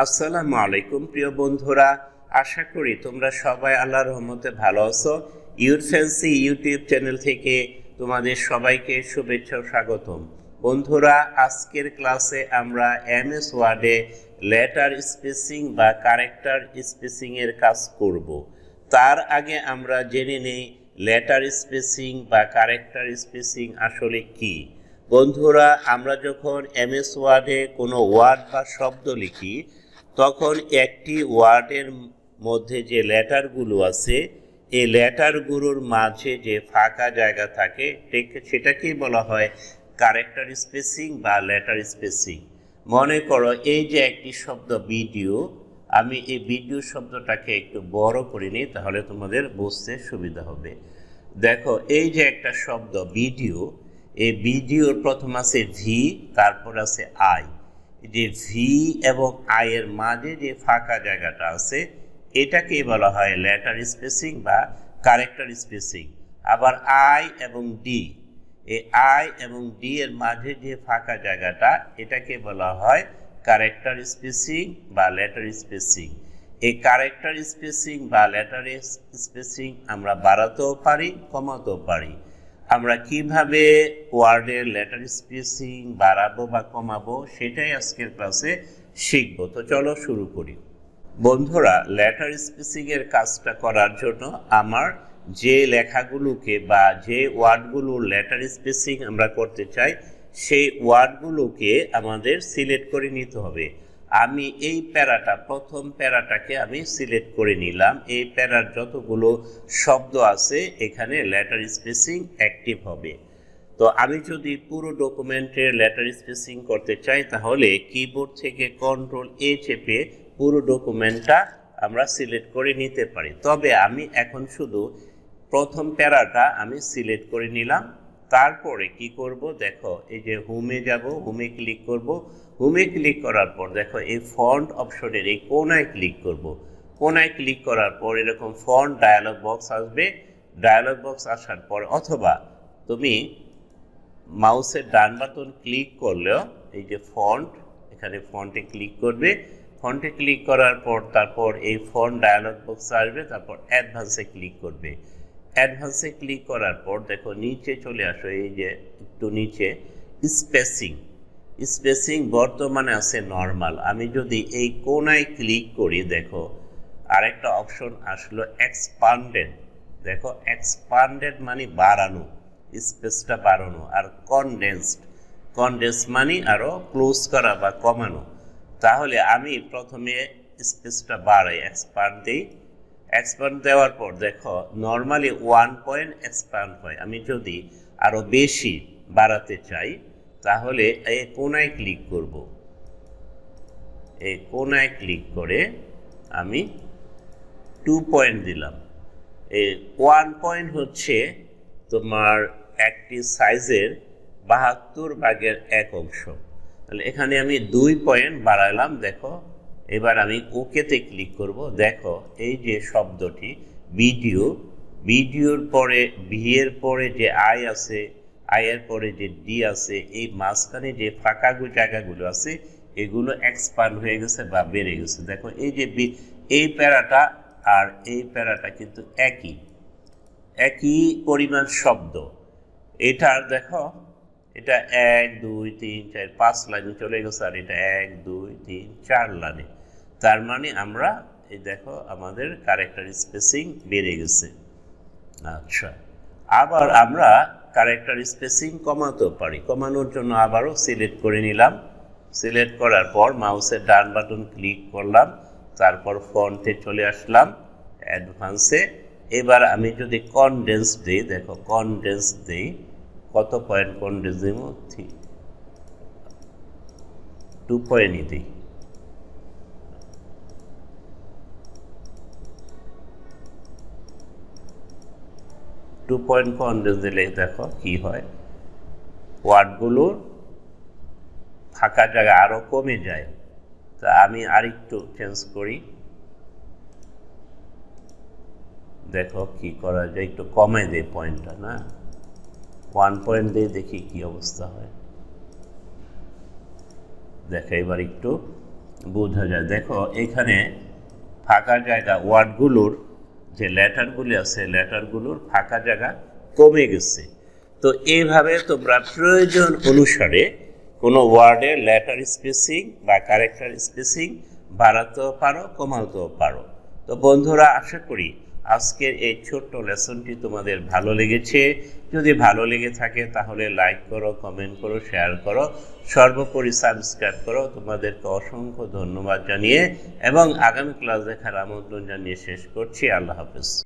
আসসালামু আলাইকুম প্রিয় বন্ধুরা, আশা করি তোমরা সবাই আল্লাহর রহমতে ভালো আছো। ইউরফ্যান্সি ইউটিউব চ্যানেল থেকে তোমাদের সবাইকে শুভেচ্ছা ও স্বাগতম। বন্ধুরা, আজকের ক্লাসে আমরা এমএস ওয়ার্ডে লেটার স্পেসিং বা ক্যারেক্টার স্পেসিং এর কাজ করব। তার আগে আমরা জেনে নেই লেটার স্পেসিং বা ক্যারেক্টার স্পেসিং আসলে কি। বন্ধুরা, আমরা যখন এমএস ওয়ার্ডে কোনো ওয়ার্ড বা শব্দ লিখি তখন একটি ওয়ার্ডের মধ্যে যে লেটারগুলো আছে এই লেটারগুলোর মাঝে যে ফাঁকা জায়গা থাকে সেটাকেই বলা হয় ক্যারেক্টার স্পেসিং বা লেটার স্পেসিং। মনে করো এই যে একটি শব্দ ভিডিও, আমি এই ভিডিও শব্দটাকে একটু বড় করে নিই, তাহলে তোমাদের বুঝতে সুবিধা হবে। দেখো এই যে একটা শব্দ ভিডিও, এই ভিডিওর প্রথম আছে ভি, তারপর আছে আই। যে ভি এবং আই এর মাঝে যে ফাঁকা জায়গাটা আছে এটাকেই বলা হয় লেটার স্পেসিং বা ক্যারেক্টার স্পেসিং। আবার আই এবং ডি, এই আই এবং ডি এর মাঝে যে ফাঁকা জায়গাটা এটাকে বলা হয় ক্যারেক্টার স্পেসিং বা লেটার স্পেসিং। এই ক্যারেক্টার স্পেসিং বা লেটার স্পেসিং আমরা বাড়াতেও পারি, কমাতেও পারি। আমরা কিভাবে ওয়ার্ডের লেটার স্পেসিং বাড়াবো বা কমাবো সেটাই আজকের ক্লাসে শিখবো। তো চলো শুরু করি। বন্ধুরা, লেটার স্পেসিং এর কাজটা করার জন্য আমার যে লেখাগুলোকে বা যে ওয়ার্ডগুলোর লেটার স্পেসিং আমরা করতে চাই সেই ওয়ার্ডগুলোকে আমাদের সিলেক্ট করে নিতে হবে। আমি এই প্যারাটা, প্রথম প্যারাটাকে আমি সিলেক্ট করে নিলাম। এই প্যারার যতগুলো শব্দ আছে এখানে লেটার স্পেসিং অ্যাক্টিভ হবে। তো আমি যদি পুরো ডকুমেন্টের লেটার স্পেসিং করতে চাই তাহলে কিবোর্ড থেকে কন্ট্রোল-A চেপে পুরো ডকুমেন্টটা আমরা সিলেক্ট করে নিতে পারি। তবে আমি এখন শুধু প্রথম প্যারাটা আমি সিলেক্ট করে নিলাম। তারপরে কি করব, দেখো এই যে হোমে যাব, হোমে ক্লিক করব। হোমে ক্লিক করার পর দেখো এই ফন্ট অপশনের এই কোনায় ক্লিক করব। কোনায় ক্লিক করার পর এরকম ফন্ট ডায়ালগ বক্স আসবে। ডায়ালগ বক্স আসার পর অথবা তুমি মাউসের ডান বাটন ক্লিক করলেও এই যে ফন্ট, এখানে ফন্টে ক্লিক করবে। ফন্টে ক্লিক করার পর তারপর এই ফন্ট ডায়ালগ বক্স আসবে, তারপর অ্যাডভান্সে ক্লিক করবে। অ্যাডভান্সে ক্লিক করার পর দেখো নিচে চলে আসো, এই যে একটু নিচে স্পেসিং। স্পেসিং বর্তমানে আছে নর্মাল। আমি যদি এই কোনায় ক্লিক করি দেখো আরেকটা অপশন আসলো এক্সপান্ডেড। দেখো এক্সপান্ডেড মানে বাড়ানো, স্পেসটা বাড়ানো। আর কনডেন্স মানে আরো ক্লোজ করা বা কমানো। তাহলে আমি প্রথমে স্পেসটা বাড়াই, এক্সপান্ড দিই। এক্সপান্ড দেওয়ার পর দেখো নর্মালি 1 পয়েন্ট এক্সপান্ড হয়। আমি যদি আরো বেশি বাড়াতে চাই তাহলে এই কোনায় ক্লিক করব। এই কোনায় ক্লিক করে আমি 2 পয়েন্ট দিলাম। এই 1 পয়েন্ট হচ্ছে তোমার একটি সাইজের 72/1 তাহলে এখানে আমি 2 পয়েন্ট বাড়ালাম। দেখো এবার আমি ওকেতে ক্লিক করব। দেখো এই যে শব্দটি ভিডিও, ভিডিওর পরে ভি এর পরে যে আই আছে, আই এর পরে যে ডি আছে, এই মাঝখানে যে ফাঁকা জায়গাগুলো আছে এগুলো এক্সপান্ড হয়ে গেছে বা বেড়ে গেছে। দেখো এই যে এই প্যারাটা আর এই প্যারাটা কিন্তু একই পরিমাণ শব্দ। এটার দেখো এটা 1 2 3 4 5 লাইনে চলে গেছে, আর এটা 1 2 3 4 লাইনে। তার মানে আমরা এই দেখো আমাদের ক্যারেক্টার স্পেসিং বেড়ে গেছে। আচ্ছা, আবার আমরা ক্যারেক্টার স্পেসিং কমাতেও পারি। কমানোর জন্য আবারও সিলেক্ট করে নিলাম। সিলেক্ট করার পর মাউসের ডান বাটন ক্লিক করলাম, তারপর ফন্টে চলে আসলাম, অ্যাডভান্সে। এবার আমি যদি কনডেন্স দিই, দেখো কনডেন্স দিই, কত পয়েন্ট কনডেন্স দিব, 2 পয়েন্টই দিই। কনডেন্স দিলে দেখো কি হয়, ওয়ার্ডগুলোর ফাঁকা জায়গা আরো কমে যায়। তা আমি আরেকটু চেঞ্জ করি, দেখো কি করা যায়, একটু কমে দেয় পয়েন্টটা, না 1 পয়েন্ট দিয়ে দেখি কি অবস্থা হয়। দেখো এবার একটু বোঝা যায়। দেখো এখানে ফাঁকা জায়গা, ওয়ার্ডগুলোর যে লেটারগুলি আছে, লেটারগুলোর ফাঁকা জায়গা কমে গেছে। তো এইভাবে তোমরা প্রয়োজন অনুসারে কোনো ওয়ার্ডে লেটার স্পেসিং বা ক্যারেক্টার স্পেসিং বাড়াতেও পারো, কমাতেও পারো। তো বন্ধুরা, আশা করি আজকের এই ছোট্ট লেসনটি তোমাদের ভালো লেগেছে। যদি ভালো লেগে থাকে তাহলে লাইক করো, কমেন্ট করো, শেয়ার করো, সর্বোপরি সাবস্ক্রাইব করো। তোমাদেরকে অসংখ্য ধন্যবাদ জানিয়ে এবং আগামী ক্লাস দেখার আমন্ত্রণ জানিয়ে শেষ করছি। আল্লাহ হাফেজ।